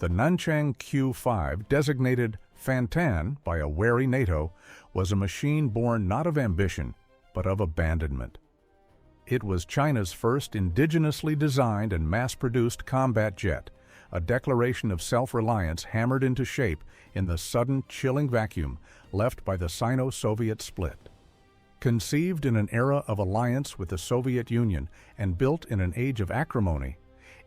The Nanchang Q-5, designated Fantan by a wary NATO, was a machine born not of ambition, but of abandonment. It was China's first indigenously designed and mass-produced combat jet, a declaration of self-reliance hammered into shape in the sudden, chilling vacuum left by the Sino-Soviet split. Conceived in an era of alliance with the Soviet Union and built in an age of acrimony,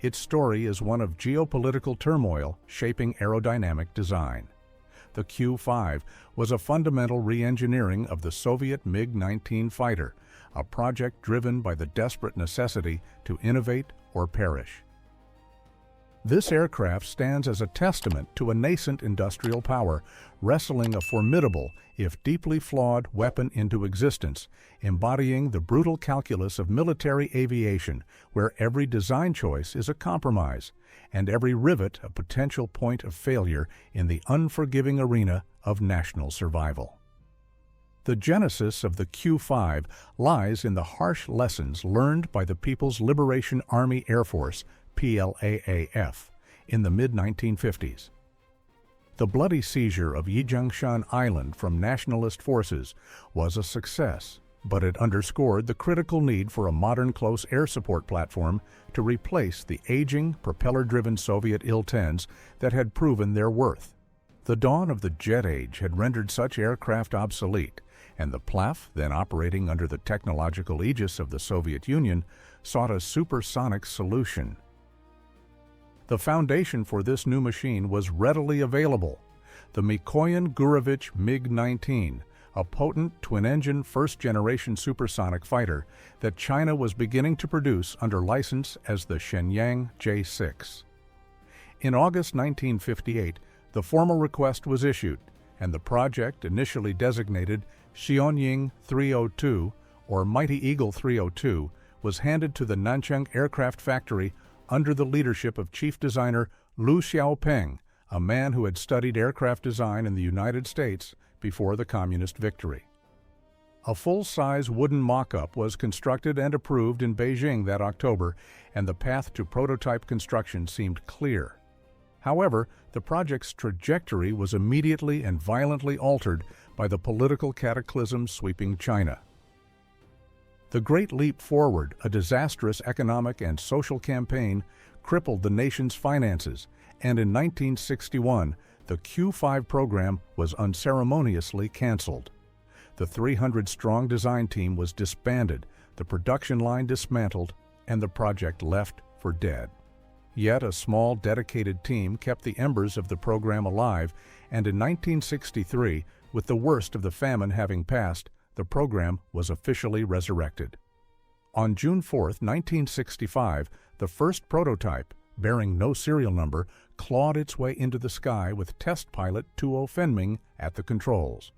its story is one of geopolitical turmoil shaping aerodynamic design. The Q-5 was a fundamental re-engineering of the Soviet MiG-19 fighter, a project driven by the desperate necessity to innovate or perish. This aircraft stands as a testament to a nascent industrial power, wrestling a formidable, if deeply flawed, weapon into existence, embodying the brutal calculus of military aviation, where every design choice is a compromise, and every rivet a potential point of failure in the unforgiving arena of national survival. The genesis of the Q-5 lies in the harsh lessons learned by the People's Liberation Army Air Force, PLAAF, in the mid-1950s. The bloody seizure of Yijiangshan Island from nationalist forces was a success, but it underscored the critical need for a modern close air support platform to replace the aging, propeller-driven Soviet Il-10s that had proven their worth. The dawn of the jet age had rendered such aircraft obsolete, and the PLAF, then operating under the technological aegis of the Soviet Union, sought a supersonic solution. The foundation for this new machine was readily available: the Mikoyan Gurevich MiG-19, a potent twin-engine first-generation supersonic fighter that China was beginning to produce under license as the Shenyang J-6. In August 1958, the formal request was issued, and the project, initially designated Xionying 302, or Mighty Eagle 302, was handed to the Nanchang Aircraft Factory under the leadership of chief designer Lu Xiaopeng, a man who had studied aircraft design in the United States before the communist victory. A full-size wooden mock-up was constructed and approved in Beijing that October, and the path to prototype construction seemed clear. However, the project's trajectory was immediately and violently altered by the political cataclysm sweeping China. The Great Leap Forward, a disastrous economic and social campaign, crippled the nation's finances, and in 1961, the Q-5 program was unceremoniously canceled. The 300-strong design team was disbanded, the production line dismantled, and the project left for dead. Yet a small, dedicated team kept the embers of the program alive, and in 1963, with the worst of the famine having passed, the program was officially resurrected. On June 4, 1965, the first prototype, bearing no serial number, clawed its way into the sky with test pilot Tuo Fenming at the controls.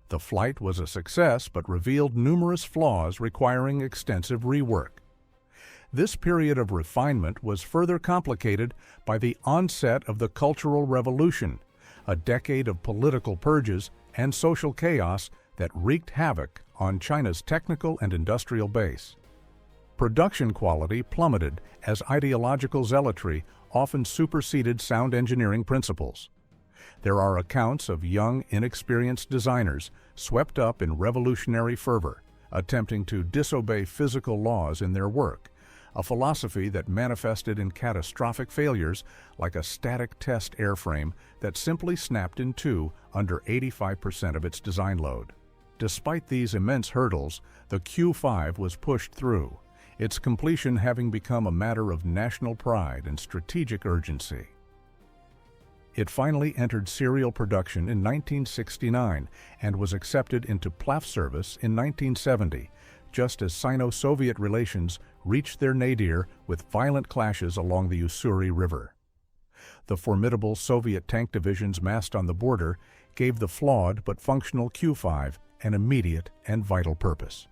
The flight was a success but revealed numerous flaws requiring extensive rework. This period of refinement was further complicated by the onset of the Cultural Revolution, a decade of political purges and social chaos that wreaked havoc on China's technical and industrial base. Production quality plummeted as ideological zealotry often superseded sound engineering principles. There are accounts of young, inexperienced designers swept up in revolutionary fervor, attempting to disobey physical laws in their work, a philosophy that manifested in catastrophic failures like a static test airframe that simply snapped in two under 85% of its design load. Despite these immense hurdles, the Q-5 was pushed through, its completion having become a matter of national pride and strategic urgency. It finally entered serial production in 1969 and was accepted into PLAF service in 1970, just as Sino-Soviet relations reached their nadir with violent clashes along the Ussuri River. The formidable Soviet tank divisions massed on the border gave the flawed but functional Q-5 an immediate and vital purpose.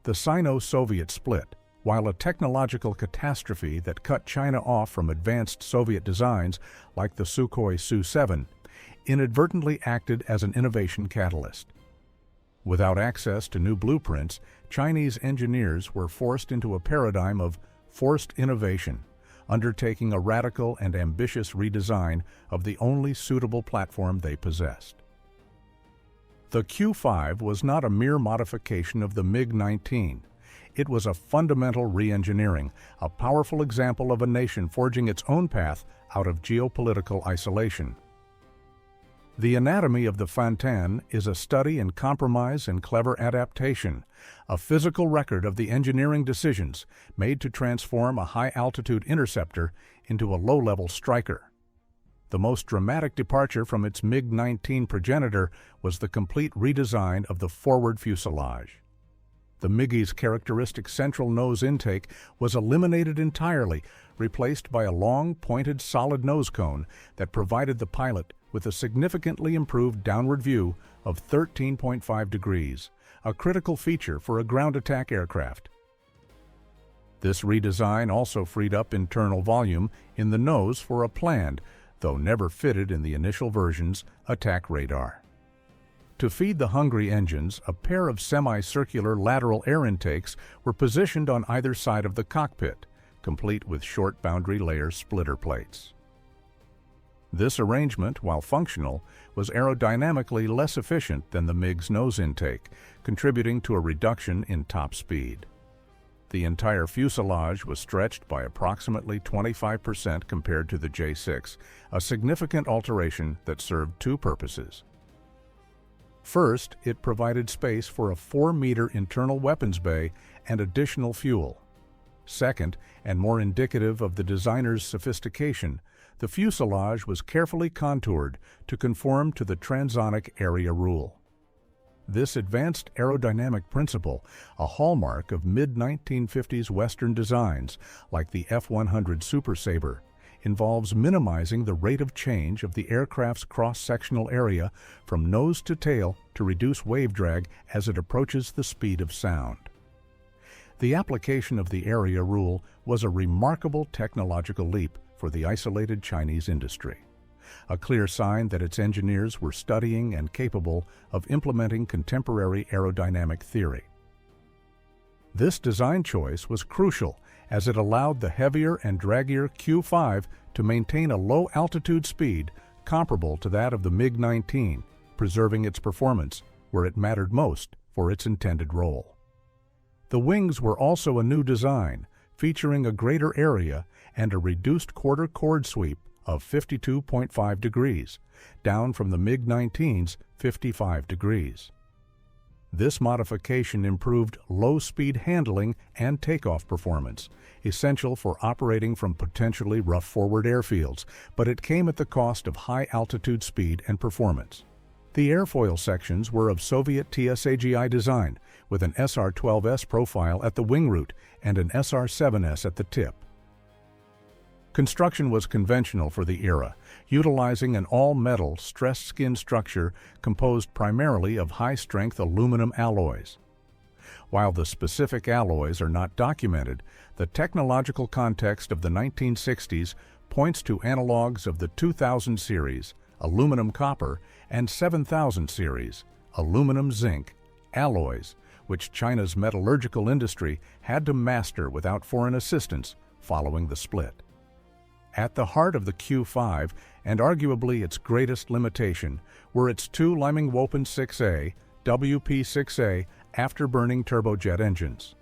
The Sino-Soviet split, while a technological catastrophe that cut China off from advanced Soviet designs like the Sukhoi Su-7, inadvertently acted as an innovation catalyst. Without access to new blueprints, Chinese engineers were forced into a paradigm of forced innovation, undertaking a radical and ambitious redesign of the only suitable platform they possessed. The Q-5 was not a mere modification of the MiG-19. It was a fundamental re-engineering, a powerful example of a nation forging its own path out of geopolitical isolation. The anatomy of the Fantan is a study in compromise and clever adaptation, a physical record of the engineering decisions made to transform a high-altitude interceptor into a low-level striker. The most dramatic departure from its MiG-19 progenitor was the complete redesign of the forward fuselage. The MiG's characteristic central nose intake was eliminated entirely, replaced by a long, pointed, solid nose cone that provided the pilot with a significantly improved downward view of 13.5 degrees, a critical feature for a ground attack aircraft. This redesign also freed up internal volume in the nose for a planned, though never fitted in the initial versions, attack radar. To feed the hungry engines, a pair of semicircular lateral air intakes were positioned on either side of the cockpit, complete with short boundary layer splitter plates. This arrangement, while functional, was aerodynamically less efficient than the MiG's nose intake, contributing to a reduction in top speed. The entire fuselage was stretched by approximately 25% compared to the J-6, a significant alteration that served two purposes. First, it provided space for a 4-meter internal weapons bay and additional fuel. Second, and more indicative of the designer's sophistication, the fuselage was carefully contoured to conform to the transonic area rule. This advanced aerodynamic principle, a hallmark of mid-1950s Western designs like the F-100 Super Sabre, involves minimizing the rate of change of the aircraft's cross-sectional area from nose to tail to reduce wave drag as it approaches the speed of sound. The application of the area rule was a remarkable technological leap for the isolated Chinese industry, a clear sign that its engineers were studying and capable of implementing contemporary aerodynamic theory. This design choice was crucial as it allowed the heavier and draggier Q-5 to maintain a low-altitude speed comparable to that of the MiG-19, preserving its performance where it mattered most for its intended role. The wings were also a new design, featuring a greater area and a reduced quarter chord sweep of 52.5 degrees, down from the MiG-19's 55 degrees. This modification improved low-speed handling and takeoff performance, essential for operating from potentially rough forward airfields, but it came at the cost of high-altitude speed and performance. The airfoil sections were of Soviet TSAGI design, with an SR-12S profile at the wing root and an SR-7S at the tip. Construction was conventional for the era, utilizing an all-metal stressed skin structure composed primarily of high-strength aluminum alloys. While the specific alloys are not documented, the technological context of the 1960s points to analogs of the 2000 series, aluminum copper, and 7000 series, aluminum zinc, alloys, which China's metallurgical industry had to master without foreign assistance following the split. At the heart of the Q-5, and arguably its greatest limitation, were its two Liming-Wopen 6A, WP-6A afterburning turbojet engines.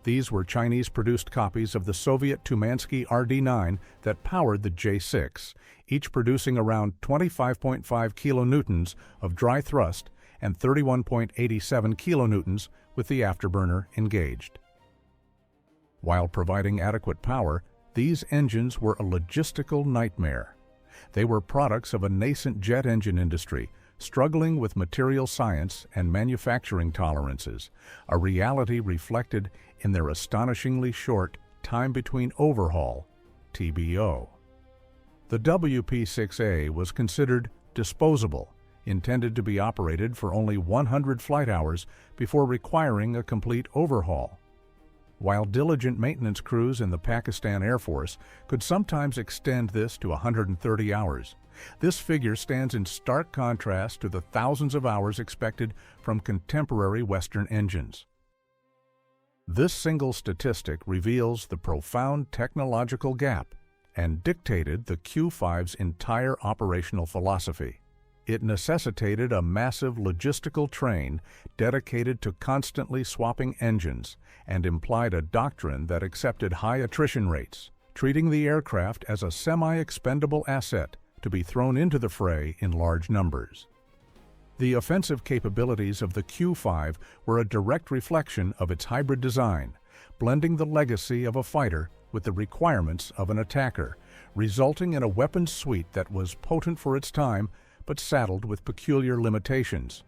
These were Chinese-produced copies of the Soviet Tumansky RD-9 that powered the J-6, each producing around 25.5 kilonewtons of dry thrust and 31.87 kilonewtons with the afterburner engaged. While providing adequate power, these engines were a logistical nightmare. They were products of a nascent jet engine industry, struggling with material science and manufacturing tolerances, a reality reflected in their astonishingly short time between overhaul, TBO. The WP-6A was considered disposable, intended to be operated for only 100 flight hours before requiring a complete overhaul. While diligent maintenance crews in the Pakistan Air Force could sometimes extend this to 130 hours, this figure stands in stark contrast to the thousands of hours expected from contemporary Western engines. This single statistic reveals the profound technological gap and dictated the Q-5's entire operational philosophy. It necessitated a massive logistical train dedicated to constantly swapping engines and implied a doctrine that accepted high attrition rates, treating the aircraft as a semi-expendable asset to be thrown into the fray in large numbers. The offensive capabilities of the Q-5 were a direct reflection of its hybrid design, blending the legacy of a fighter with the requirements of an attacker, resulting in a weapons suite that was potent for its time but saddled with peculiar limitations.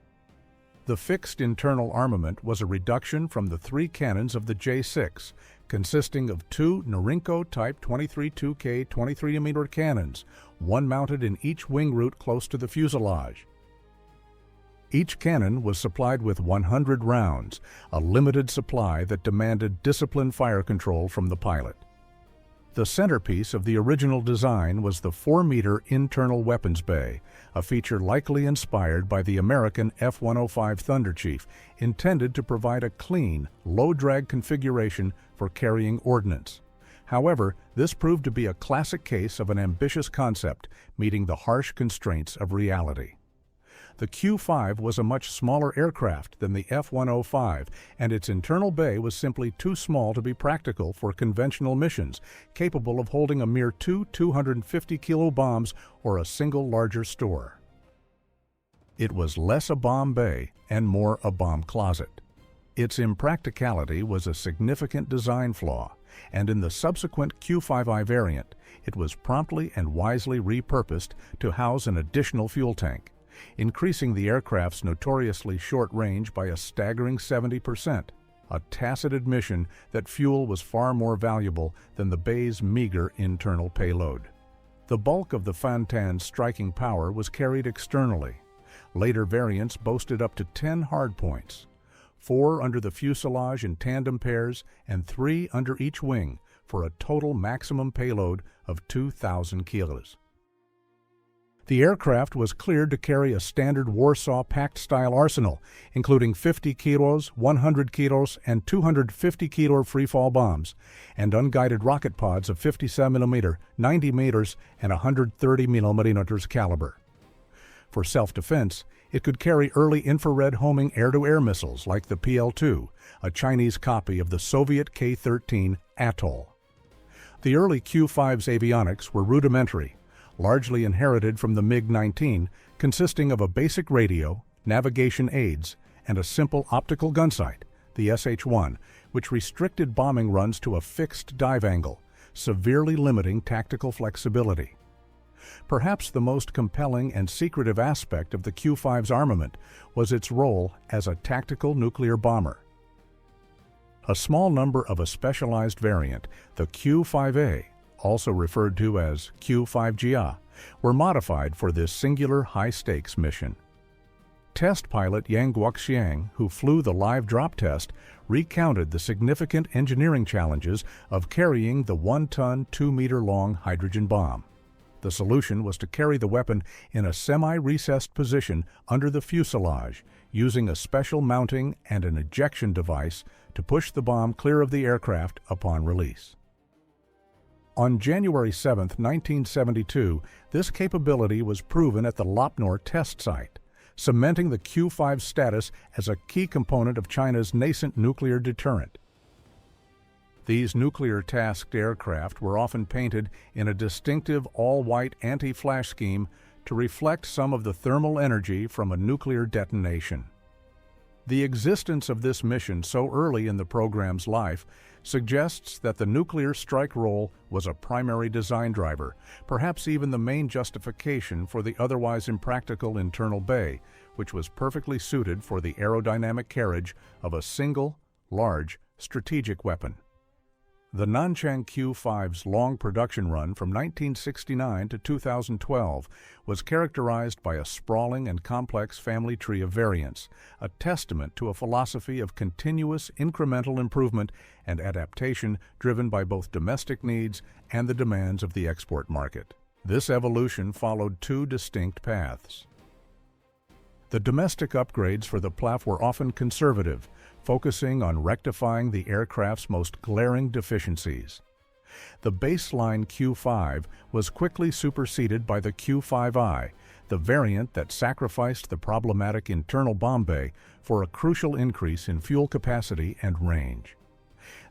The fixed internal armament was a reduction from the 3 cannons of the J-6, consisting of 2 Norinco-type 23-2K 23mm cannons, one mounted in each wing root close to the fuselage. Each cannon was supplied with 100 rounds, a limited supply that demanded disciplined fire control from the pilot. The centerpiece of the original design was the 4-meter internal weapons bay, a feature likely inspired by the American F-105 Thunderchief, intended to provide a clean, low-drag configuration for carrying ordnance. However, this proved to be a classic case of an ambitious concept meeting the harsh constraints of reality. The Q-5 was a much smaller aircraft than the F-105, and its internal bay was simply too small to be practical for conventional missions, capable of holding a mere 2 250-kilo bombs or a single larger store. It was less a bomb bay and more a bomb closet. Its impracticality was a significant design flaw, and in the subsequent Q-5I variant, it was promptly and wisely repurposed to house an additional fuel tank, increasing the aircraft's notoriously short range by a staggering 70%, a tacit admission that fuel was far more valuable than the bay's meager internal payload. The bulk of the Fantan's striking power was carried externally. Later variants boasted up to 10 hardpoints, 4 under the fuselage in tandem pairs and 3 under each wing, for a total maximum payload of 2,000 kilos. The aircraft was cleared to carry a standard Warsaw Pact-style arsenal, including 50 kilos, 100 kilos, and 250-kilo freefall bombs, and unguided rocket pods of 57mm, 90 meters, and 130mm caliber. For self-defense, it could carry early infrared homing air-to-air missiles like the PL-2, a Chinese copy of the Soviet K-13 Atoll. The early Q-5's avionics were rudimentary, largely inherited from the MiG-19, consisting of a basic radio, navigation aids, and a simple optical gunsight, the SH-1, which restricted bombing runs to a fixed dive angle, severely limiting tactical flexibility. Perhaps the most compelling and secretive aspect of the Q-5's armament was its role as a tactical nuclear bomber. A small number of a specialized variant, the Q-5A, also referred to as Q-5GA, were modified for this singular high-stakes mission. Test pilot Yang Guoxiang, who flew the live drop test, recounted the significant engineering challenges of carrying the 1-ton, 2-meter-long hydrogen bomb. The solution was to carry the weapon in a semi-recessed position under the fuselage, using a special mounting and an ejection device to push the bomb clear of the aircraft upon release. On January 7, 1972, this capability was proven at the Lopnor test site, cementing the Q-5's status as a key component of China's nascent nuclear deterrent. These nuclear-tasked aircraft were often painted in a distinctive all-white anti-flash scheme to reflect some of the thermal energy from a nuclear detonation. The existence of this mission so early in the program's life suggests that the nuclear strike role was a primary design driver, perhaps even the main justification for the otherwise impractical internal bay, which was perfectly suited for the aerodynamic carriage of a single, large, strategic weapon. The Nanchang Q-5's long production run from 1969 to 2012 was characterized by a sprawling and complex family tree of variants, a testament to a philosophy of continuous incremental improvement and adaptation driven by both domestic needs and the demands of the export market. This evolution followed 2 distinct paths. The domestic upgrades for the PLAF were often conservative, focusing on rectifying the aircraft's most glaring deficiencies. The baseline Q-5 was quickly superseded by the Q-5I, the variant that sacrificed the problematic internal bomb bay for a crucial increase in fuel capacity and range.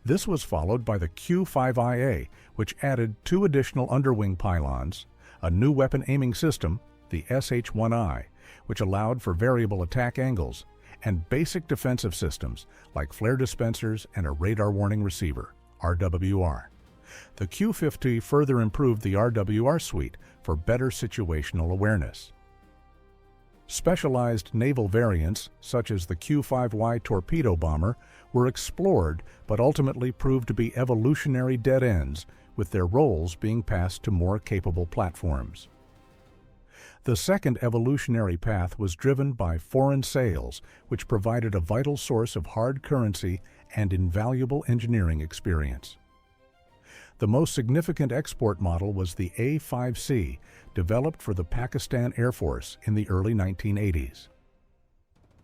This was followed by the Q-5IA, which added 2 additional underwing pylons, a new weapon aiming system, the SH-1I, which allowed for variable attack angles, and basic defensive systems like flare dispensers and a radar warning receiver, RWR. The Q-50 further improved the RWR suite for better situational awareness. Specialized naval variants, such as the Q-5Y torpedo bomber, were explored but ultimately proved to be evolutionary dead ends, with their roles being passed to more capable platforms. The second evolutionary path was driven by foreign sales, which provided a vital source of hard currency and invaluable engineering experience. The most significant export model was the A-5C, developed for the Pakistan Air Force in the early 1980s.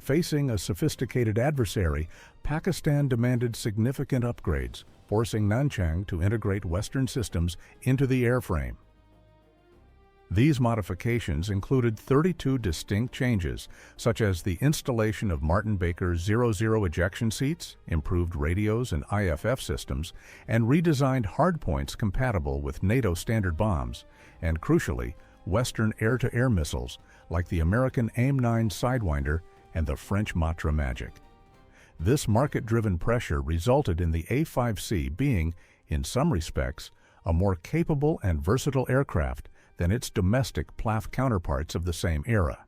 Facing a sophisticated adversary, Pakistan demanded significant upgrades, forcing Nanchang to integrate Western systems into the airframe. These modifications included 32 distinct changes, such as the installation of Martin Baker's 00 ejection seats, improved radios and IFF systems, and redesigned hardpoints compatible with NATO standard bombs, and crucially, Western air-to-air missiles like the American AIM-9 Sidewinder and the French Matra Magic. This market-driven pressure resulted in the A-5C being, in some respects, a more capable and versatile aircraft than its domestic PLAF counterparts of the same era.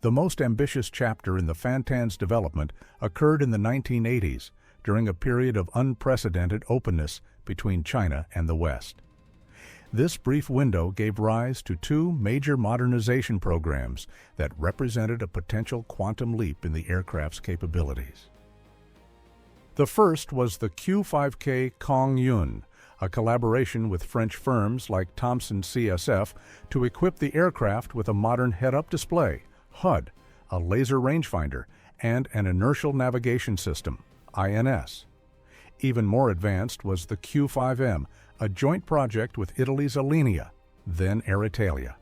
The most ambitious chapter in the Fantan's development occurred in the 1980s, during a period of unprecedented openness between China and the West. This brief window gave rise to 2 major modernization programs that represented a potential quantum leap in the aircraft's capabilities. The first was the Q-5K Kong Yun, a collaboration with French firms like Thomson CSF to equip the aircraft with a modern head-up display, HUD, a laser rangefinder, and an inertial navigation system, INS. Even more advanced was the Q-5M, a joint project with Italy's Alenia, then Air Italia.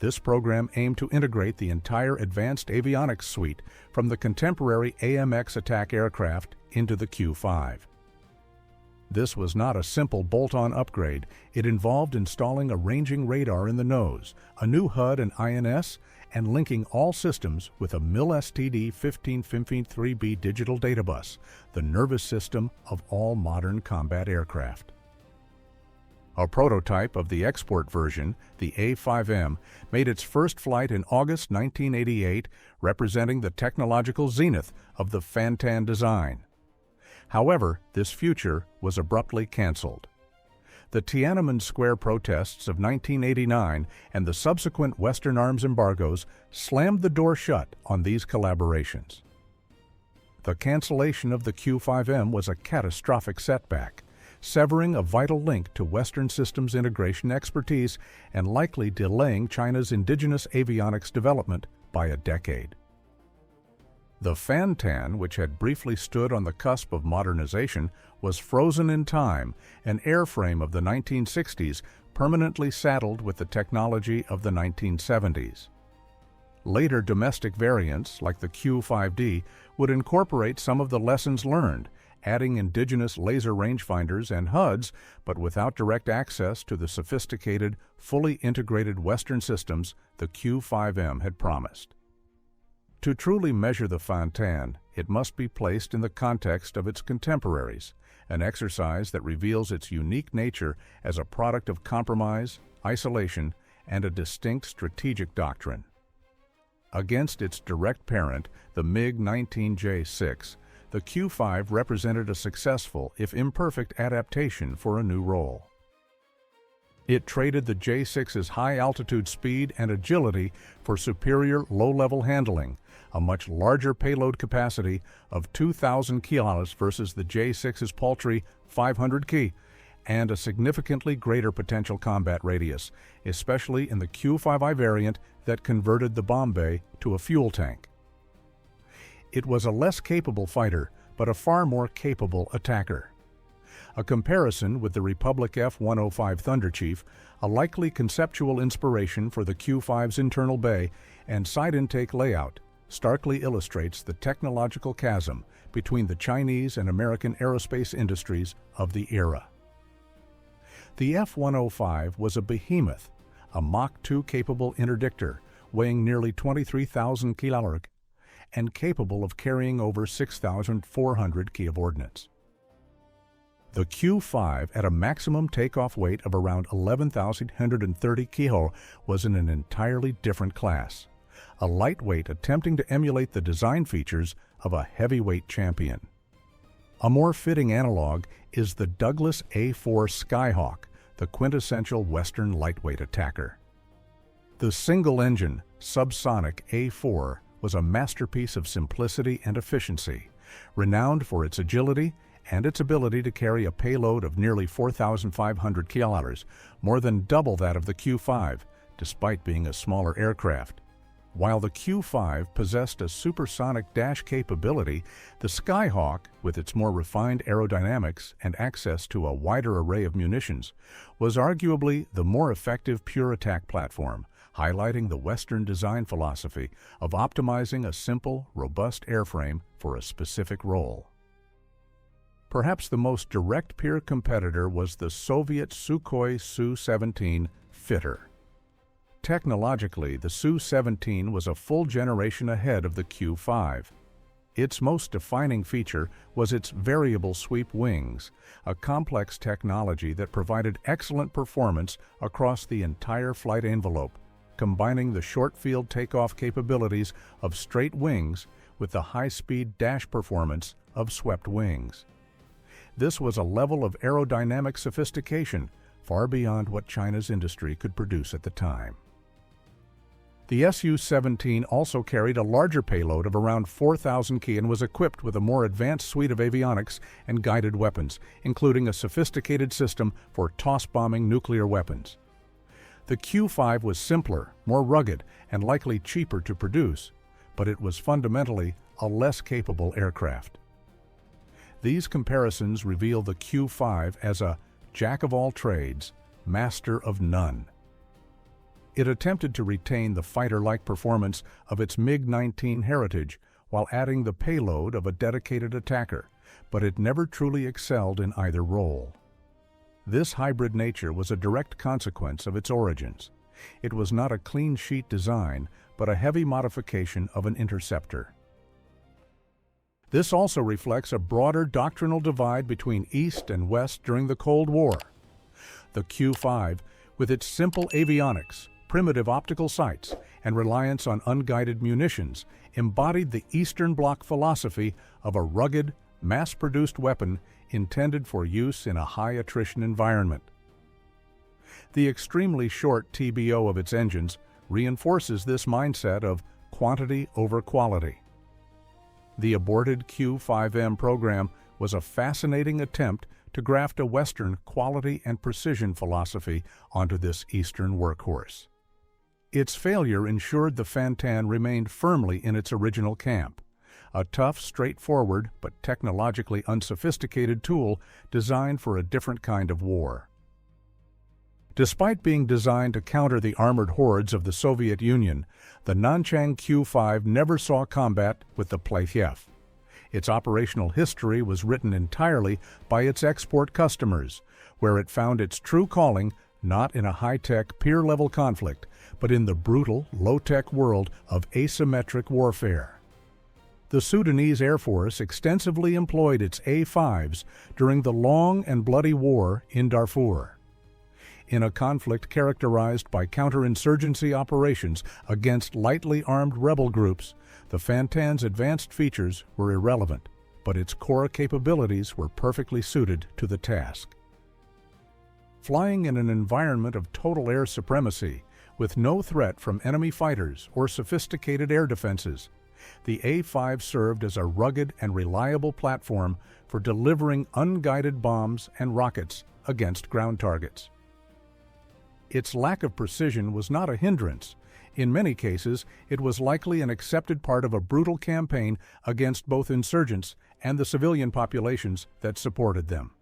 This program aimed to integrate the entire advanced avionics suite from the contemporary AMX attack aircraft into the Q-5. This was not a simple bolt-on upgrade. It involved installing a ranging radar in the nose, a new HUD and INS, and linking all systems with a MIL-STD 1553B digital data bus, the nervous system of all modern combat aircraft. A prototype of the export version, the A-5M, made its first flight in August 1988, representing the technological zenith of the Fantan design. However, this future was abruptly canceled. The Tiananmen Square protests of 1989 and the subsequent Western arms embargoes slammed the door shut on these collaborations. The cancellation of the Q-5M was a catastrophic setback, severing a vital link to Western systems integration expertise and likely delaying China's indigenous avionics development by a decade. The Fantan, which had briefly stood on the cusp of modernization, was frozen in time, an airframe of the 1960s permanently saddled with the technology of the 1970s. Later domestic variants, like the Q-5D, would incorporate some of the lessons learned, adding indigenous laser rangefinders and HUDs, but without direct access to the sophisticated, fully integrated Western systems the Q-5M had promised. To truly measure the Fantan, it must be placed in the context of its contemporaries, an exercise that reveals its unique nature as a product of compromise, isolation, and a distinct strategic doctrine. Against its direct parent, the MiG-19J6, the Q-5 represented a successful, if imperfect, adaptation for a new role. It traded the J6's high-altitude speed and agility for superior low-level handling, a much larger payload capacity of 2,000 kilos versus the J6's paltry 500 ki, and a significantly greater potential combat radius, especially in the Q-5I variant that converted the bomb bay to a fuel tank. It was a less capable fighter, but a far more capable attacker. A comparison with the Republic F-105 Thunderchief, a likely conceptual inspiration for the Q-5's internal bay and side intake layout, starkly illustrates the technological chasm between the Chinese and American aerospace industries of the era. The F-105 was a behemoth, a Mach 2 capable interdictor weighing nearly 23,000 kg and capable of carrying over 6,400 kg of ordnance. The Q-5, at a maximum takeoff weight of around 11,130 kg, was in an entirely different class, a lightweight attempting to emulate the design features of a heavyweight champion. A more fitting analog is the Douglas A-4 Skyhawk, the quintessential Western lightweight attacker. The single-engine, subsonic A-4 was a masterpiece of simplicity and efficiency, renowned for its agility and its ability to carry a payload of nearly 4,500 kg, more than double that of the Q-5, despite being a smaller aircraft. While the Q-5 possessed a supersonic dash capability, the Skyhawk, with its more refined aerodynamics and access to a wider array of munitions, was arguably the more effective pure attack platform, highlighting the Western design philosophy of optimizing a simple, robust airframe for a specific role. Perhaps the most direct peer competitor was the Soviet Sukhoi Su-17 fitter. Technologically, the Su-17 was a full generation ahead of the Q-5. Its most defining feature was its variable sweep wings, a complex technology that provided excellent performance across the entire flight envelope, combining the short-field takeoff capabilities of straight wings with the high-speed dash performance of swept wings. This was a level of aerodynamic sophistication far beyond what China's industry could produce at the time. The Su-17 also carried a larger payload of around 4,000 kg and was equipped with a more advanced suite of avionics and guided weapons, including a sophisticated system for toss-bombing nuclear weapons. The Q-5 was simpler, more rugged, and likely cheaper to produce, but it was fundamentally a less capable aircraft. These comparisons reveal the Q-5 as a jack-of-all-trades, master of none. It attempted to retain the fighter-like performance of its MiG-19 heritage while adding the payload of a dedicated attacker, but it never truly excelled in either role. This hybrid nature was a direct consequence of its origins. It was not a clean-sheet design, but a heavy modification of an interceptor. This also reflects a broader doctrinal divide between East and West during the Cold War. The Q-5, with its simple avionics, primitive optical sights, and reliance on unguided munitions, embodied the Eastern Bloc philosophy of a rugged, mass-produced weapon intended for use in a high-attrition environment. The extremely short TBO of its engines reinforces this mindset of quantity over quality. The aborted Q-5M program was a fascinating attempt to graft a Western quality and precision philosophy onto this Eastern workhorse. Its failure ensured the Fantan remained firmly in its original camp, a tough, straightforward, but technologically unsophisticated tool designed for a different kind of war. Despite being designed to counter the armored hordes of the Soviet Union, the Nanchang Q-5 never saw combat with the Playtiev. Its operational history was written entirely by its export customers, where it found its true calling not in a high-tech, peer-level conflict, but in the brutal, low-tech world of asymmetric warfare. The Sudanese Air Force extensively employed its A-5s during the long and bloody war in Darfur. In a conflict characterized by counterinsurgency operations against lightly armed rebel groups, the Fantan's advanced features were irrelevant, but its core capabilities were perfectly suited to the task. Flying in an environment of total air supremacy, with no threat from enemy fighters or sophisticated air defenses, the A-5 served as a rugged and reliable platform for delivering unguided bombs and rockets against ground targets. Its lack of precision was not a hindrance. In many cases, it was likely an accepted part of a brutal campaign against both insurgents and the civilian populations that supported them.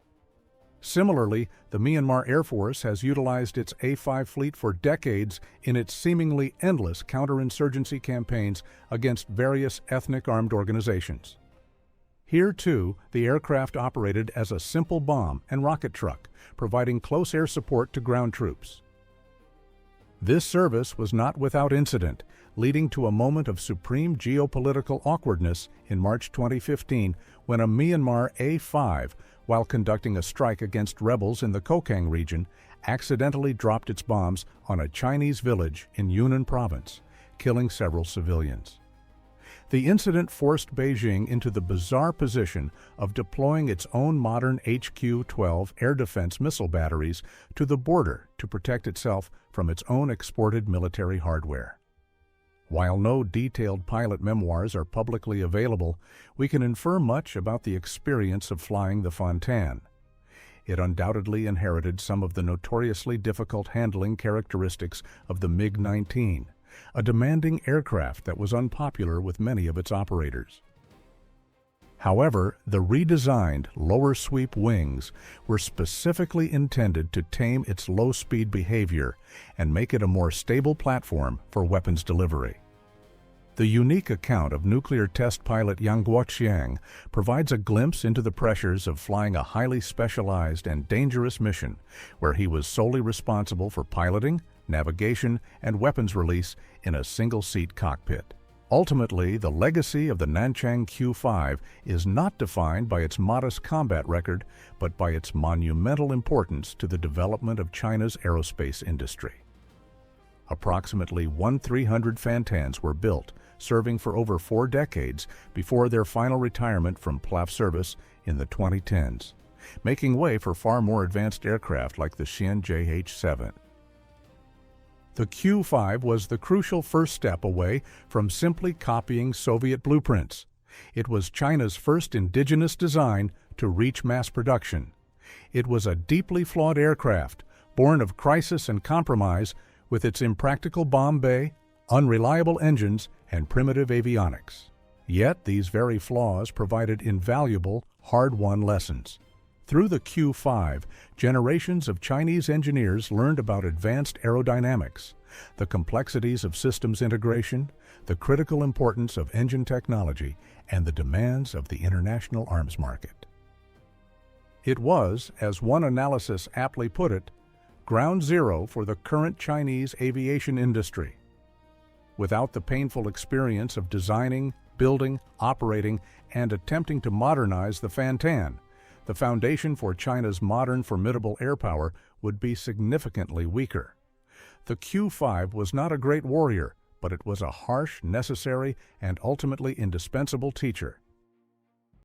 Similarly, the Myanmar Air Force has utilized its A-5 fleet for decades in its seemingly endless counterinsurgency campaigns against various ethnic armed organizations. Here, too, the aircraft operated as a simple bomb and rocket truck, providing close air support to ground troops. This service was not without incident, leading to a moment of supreme geopolitical awkwardness in March 2015 when a Myanmar A-5, while conducting a strike against rebels in the Kokang region, accidentally dropped its bombs on a Chinese village in Yunnan province, killing several civilians. The incident forced Beijing into the bizarre position of deploying its own modern HQ-12 air defense missile batteries to the border to protect itself from its own exported military hardware. While no detailed pilot memoirs are publicly available, we can infer much about the experience of flying the Fantan. It undoubtedly inherited some of the notoriously difficult handling characteristics of the MiG-19, a demanding aircraft that was unpopular with many of its operators. However, the redesigned lower sweep wings were specifically intended to tame its low-speed behavior and make it a more stable platform for weapons delivery. The unique account of nuclear test pilot Yang Guoqiang provides a glimpse into the pressures of flying a highly specialized and dangerous mission where he was solely responsible for piloting, navigation, and weapons release in a single-seat cockpit. Ultimately, the legacy of the Nanchang Q-5 is not defined by its modest combat record, but by its monumental importance to the development of China's aerospace industry. Approximately 1,300 Fantans were built, serving for over 4 decades before their final retirement from PLAF service in the 2010s, making way for far more advanced aircraft like the Xian JH-7. The Q-5 was the crucial first step away from simply copying Soviet blueprints. It was China's first indigenous design to reach mass production. It was a deeply flawed aircraft, born of crisis and compromise, with its impractical bomb bay, unreliable engines, and primitive avionics. Yet these very flaws provided invaluable, hard-won lessons. Through the Q-5, generations of Chinese engineers learned about advanced aerodynamics, the complexities of systems integration, the critical importance of engine technology, and the demands of the international arms market. It was, as one analysis aptly put it, ground zero for the current Chinese aviation industry. Without the painful experience of designing, building, operating, and attempting to modernize the Fantan, the foundation for China's modern formidable air power would be significantly weaker. The Q-5 was not a great warrior, but it was a harsh, necessary, and ultimately indispensable teacher,